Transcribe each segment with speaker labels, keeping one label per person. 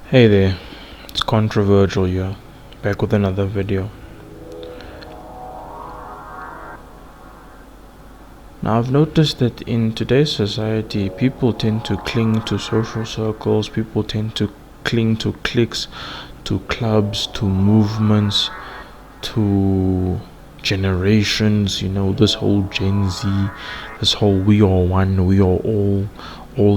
Speaker 1: Hey there, it's Controversial here, back with another video. Now, I've noticed that in today's society, people tend to cling to social circles, people tend to cling to cliques, to clubs, to movements, to generations, this whole Gen Z, this whole we are one, we are all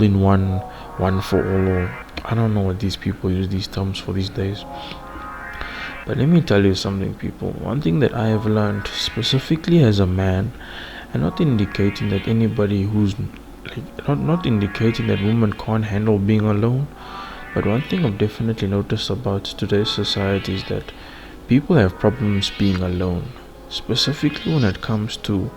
Speaker 1: in one, one for all, or I don't know what these people use these terms for these days. But let me tell you something, people. One thing that I have learned, specifically as a man, and not indicating that anybody who's like, not indicating that women can't handle being alone, but one thing I've definitely noticed about today's society is that people have problems being alone, specifically when it comes to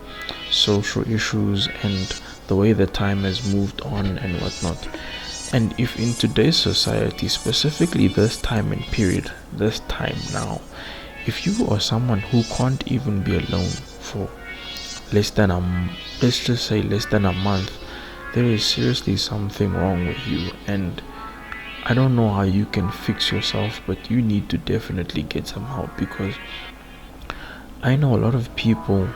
Speaker 1: social issues and the way that time has moved on and whatnot. And if in today's society, specifically this time and period, this time now, if you are someone who can't even be alone for less than let's just say less than a month, there is seriously something wrong with you. And I don't know how you can fix yourself, but you need to definitely get some help, because I know a lot of people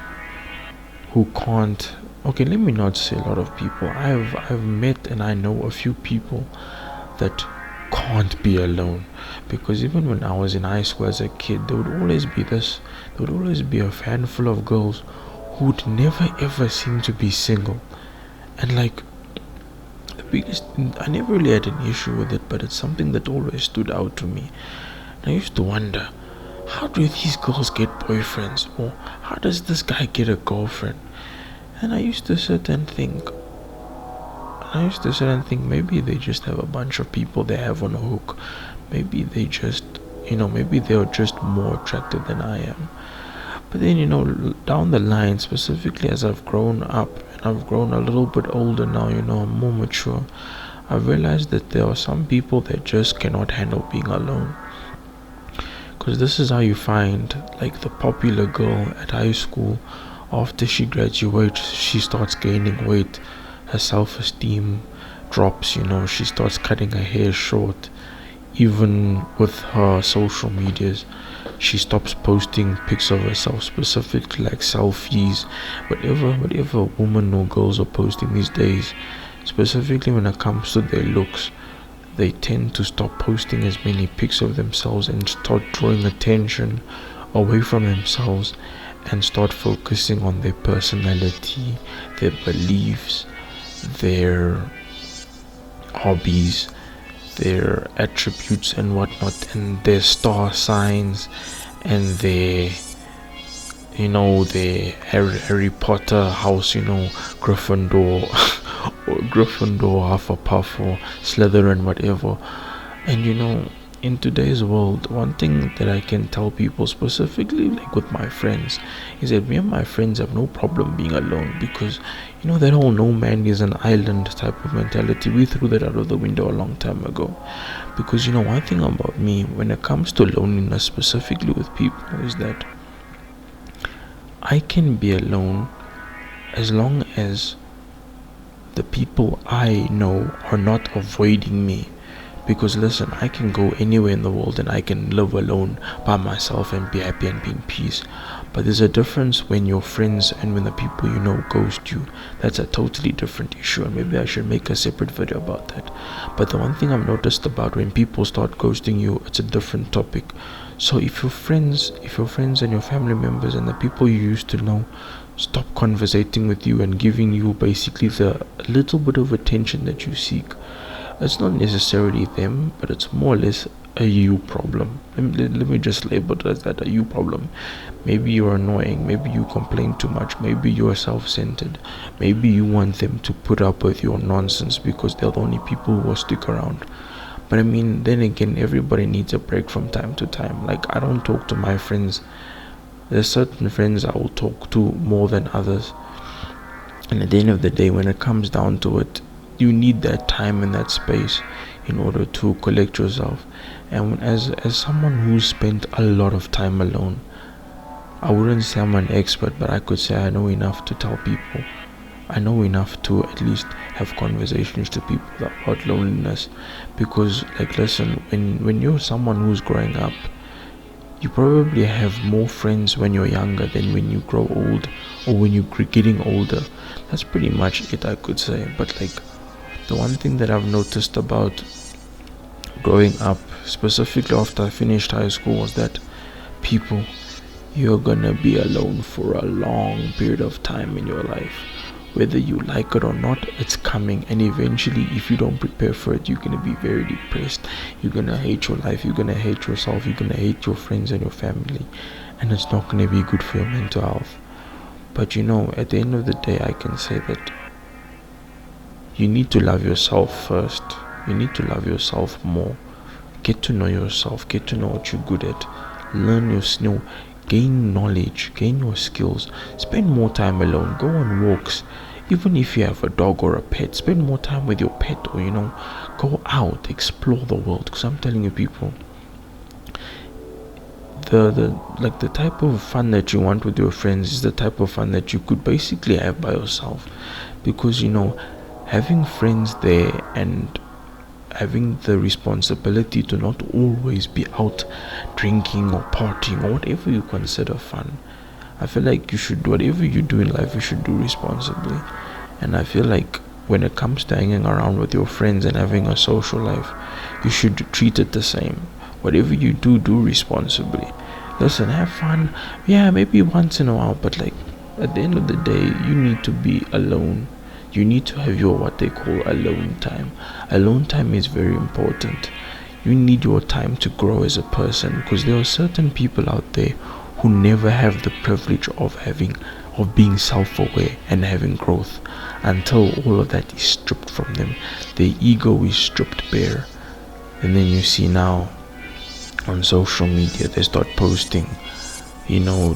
Speaker 1: who can't. Okay, let me not say a lot of people. I've met and I know a few people that can't be alone, because even when I was in high school as a kid, there would always be a handful of girls who would never ever seem to be single. And like, the biggest, I never really had an issue with it, but it's something that always stood out to me. And I used to wonder, how do these girls get boyfriends, or how does this guy get a girlfriend? And I used to sit and think, maybe they just have a bunch of people they have on a hook. Maybe they just, maybe they're just more attractive than I am. But then, down the line, specifically as I've grown up and I've grown a little bit older now, I'm more mature, I've realized that there are some people that just cannot handle being alone. Because this is how you find, like, the popular girl at high school. After she graduates, she starts gaining weight, her self-esteem drops, she starts cutting her hair short. Even with her social medias, she stops posting pics of herself, specifically like selfies, whatever women or girls are posting these days, specifically when it comes to their looks. They tend to stop posting as many pics of themselves and start drawing attention away from themselves and start focusing on their personality, their beliefs, their hobbies, their attributes and whatnot, and their star signs, and their their Harry Potter house, Gryffindor or Gryffindor, Hufflepuff, or Slytherin, whatever. And in today's world, one thing that I can tell people, specifically like with my friends, is that me and my friends have no problem being alone, because that whole no man is an island type of mentality, we threw that out of the window a long time ago. Because one thing about me when it comes to loneliness, specifically with people, is that I can be alone as long as the people I know are not avoiding me. Because listen, I can go anywhere in the world and I can live alone by myself and be happy and be in peace. But there's a difference when your friends and when the people you know ghost you. That's a totally different issue, and maybe I should make a separate video about that. But the one thing I've noticed about when people start ghosting you, it's a different topic. So if your friends and your family members and the people you used to know stop conversating with you and giving you basically the little bit of attention that you seek, it's not necessarily them, but it's more or less a you problem. Let me just label it as that, a you problem. Maybe you're annoying, maybe you complain too much, maybe you're self-centered, maybe you want them to put up with your nonsense because they're the only people who will stick around. But then again, everybody needs a break from time to time. Like, I don't talk to my friends. There's certain friends I will talk to more than others, and at the end of the day, when it comes down to it, you need that time and that space in order to collect yourself. And as someone who's spent a lot of time alone, I wouldn't say I'm an expert, but I could say I know enough to tell people I know enough to at least have conversations to people about loneliness, because like listen, when you're someone who's growing up, you probably have more friends when you're younger than when you grow old or when you're getting older. That's pretty much it, I could say. But like the one thing that I've noticed about growing up, specifically after I finished high school, was that people, you're gonna be alone for a long period of time in your life. Whether you like it or not, it's coming, and eventually, if you don't prepare for it, you're gonna be very depressed. You're gonna hate your life, you're gonna hate yourself, you're gonna hate your friends and your family, and it's not gonna be good for your mental health. But at the end of the day, I can say that you need to love yourself first. You need to love yourself more. Get to know yourself, get to know what you're good at, learn your skill, gain knowledge, gain your skills, spend more time alone, go on walks. Even if you have a dog or a pet, spend more time with your pet, or go out, explore the world. Because I'm telling you, people, the type of fun that you want with your friends is the type of fun that you could basically have by yourself. Because having friends there and having the responsibility to not always be out drinking or partying or whatever you consider fun. I feel like you should, whatever you do in life, you should do responsibly. And I feel like when it comes to hanging around with your friends and having a social life, you should treat it the same. Whatever you do, do responsibly. Listen, have fun. Yeah, maybe once in a while, but like at the end of the day, you need to be alone. You need to have your what they call alone time. Alone time is very important. You need your time to grow as a person, because there are certain people out there who never have the privilege of being self-aware and having growth until all of that is stripped from them. Their ego is stripped bare. And then you see now on social media they start posting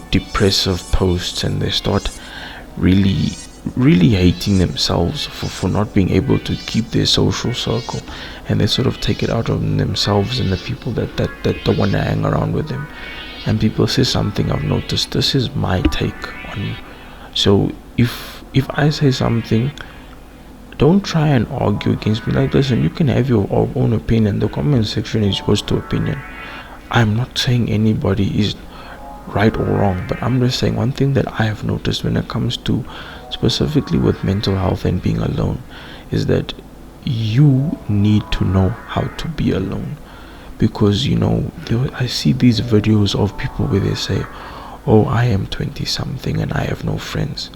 Speaker 1: depressive posts, and they start really hating themselves for not being able to keep their social circle, and they sort of take it out on themselves and the people that don't want to hang around with them. And people say something I've noticed. This is my take on. So if I say something, don't try and argue against me. Like, listen, you can have your own opinion. The comment section is yours to opinion. I'm not saying anybody is right or wrong, but I'm just saying one thing that I have noticed when it comes to specifically with mental health and being alone is that you need to know how to be alone. Because I see these videos of people where they say, oh, I am 20 something and I have no friends.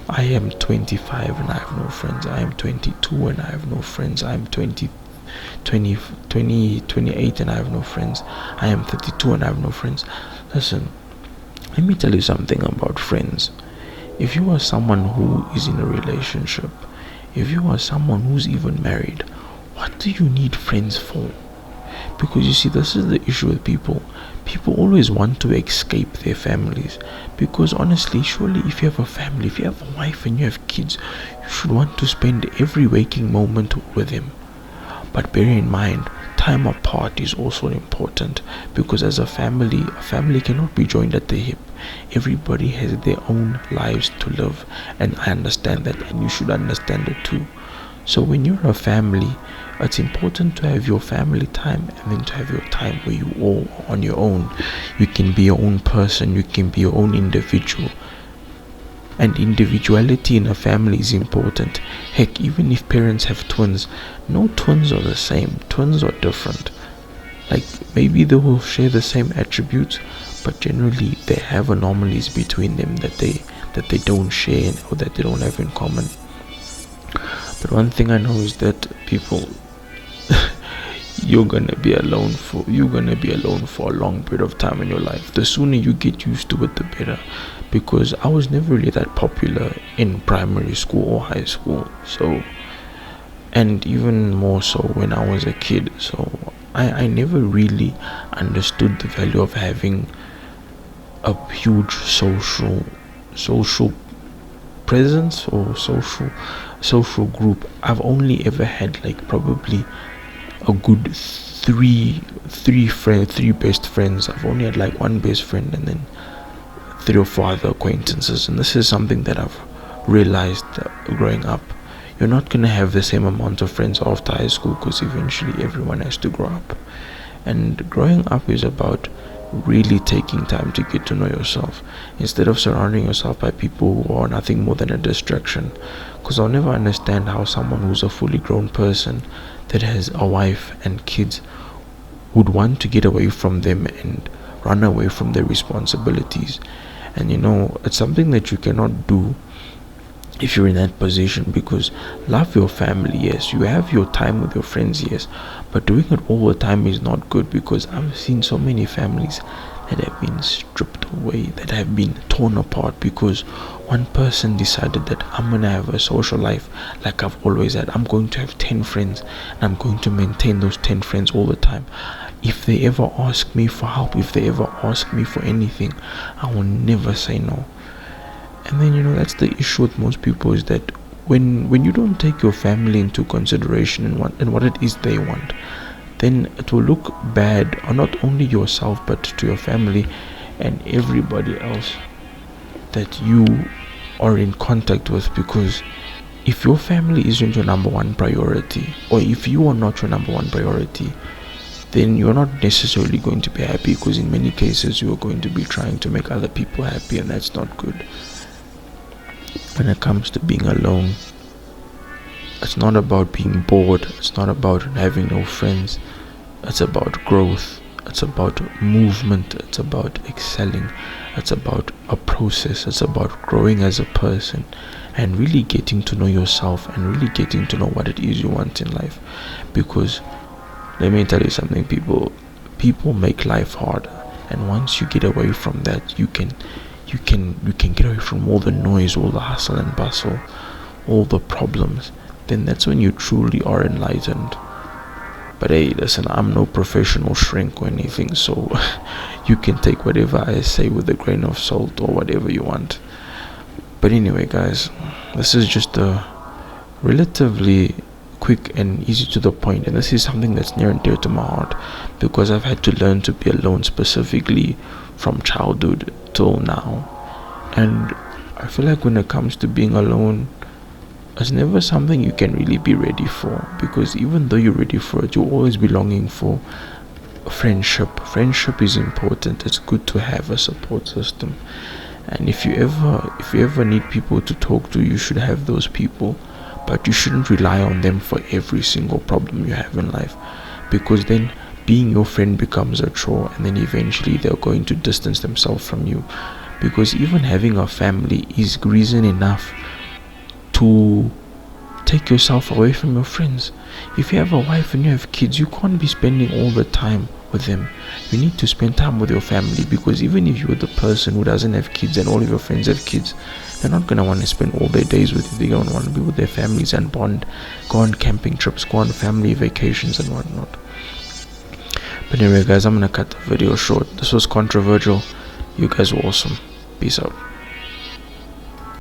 Speaker 1: I am 25 and I have no friends. I am 22 and I have no friends. I am 28 and I have no friends. I am 32 and I have no friends. Listen, let me tell you something about friends. If you are someone who is in a relationship, if you are someone who's even married, what do you need friends for? Because you see, this is the issue with people. People always want to escape their families. Because honestly, surely if you have a family, if you have a wife and you have kids, you should want to spend every waking moment with them. But bear in mind, time apart is also important, because as a family cannot be joined at the hip. Everybody has their own lives to live, and I understand that, and you should understand it too. So when you're a family, it's important to have your family time, and then to have your time where you all on your own. You can be your own person, you can be your own individual. And individuality in a family is important. Heck, even if parents have twins, no twins are the same. Twins are different. Like, maybe they will share the same attributes, but generally they have anomalies between them that they don't share, or that they don't have in common. But one thing I know is that people you're gonna be alone for a long period of time in your life. The sooner you get used to it, the better. Because I was never really that popular in primary school or high school, so, and even more so when I was a kid. So I never really understood the value of having a huge social presence or social group. I've only ever had like probably a good three best friends. I've only had like one best friend and then 3 or 4 other acquaintances, and this is something that I've realized growing up. You're not going to have the same amount of friends after high school, because eventually everyone has to grow up. And growing up is about really taking time to get to know yourself, instead of surrounding yourself by people who are nothing more than a distraction. Because I'll never understand how someone who's a fully grown person that has a wife and kids would want to get away from them and run away from their responsibilities. And it's something that you cannot do if you're in that position, because love your family, yes, you have your time with your friends, yes, but doing it all the time is not good, because I've seen so many families that have been stripped away, that have been torn apart, because one person decided that I'm gonna have a social life like I've always had. I'm going to have 10 friends and I'm going to maintain those 10 friends all the time. If they ever ask me for help, if they ever ask me for anything, I will never say no. And then that's the issue with most people, is that when you don't take your family into consideration and what it is they want, then it will look bad on not only yourself but to your family and everybody else that you are in contact with. Because if your family isn't your number one priority, or if you are not your number one priority, then you're not necessarily going to be happy, because in many cases you are going to be trying to make other people happy, and that's not good. When it comes to being alone, it's not about being bored, it's not about having no friends, it's about growth, it's about movement, it's about excelling, it's about a process, it's about growing as a person and really getting to know yourself and really getting to know what it is you want in life. Because let me tell you something, people make life harder, and once you get away from that, you can get away from all the noise, all the hustle and bustle, all the problems. Then that's when you truly are enlightened. But hey, listen, I'm no professional shrink or anything, so you can take whatever I say with a grain of salt or whatever you want. But anyway, guys, this is just a relatively quick and easy to the point, and this is something that's near and dear to my heart, because I've had to learn to be alone, specifically from childhood till now. And I feel like when it comes to being alone, it's never something you can really be ready for, because even though you're ready for it, you'll always be longing for friendship is important. It's good to have a support system, and if you ever need people to talk to, you should have those people, but you shouldn't rely on them for every single problem you have in life, because then being your friend becomes a chore, and then eventually they're going to distance themselves from you. Because even having a family is reason enough to take yourself away from your friends. If you have a wife and you have kids, you can't be spending all the time with them. You need to spend time with your family, because even if you're the person who doesn't have kids and all of your friends have kids, they're not going to want to spend all their days with you. They're going to want to be with their families and bond, go on camping trips, go on family vacations and whatnot. But anyway, guys, I'm going to cut the video short. This was controversial. You guys were awesome. Peace out.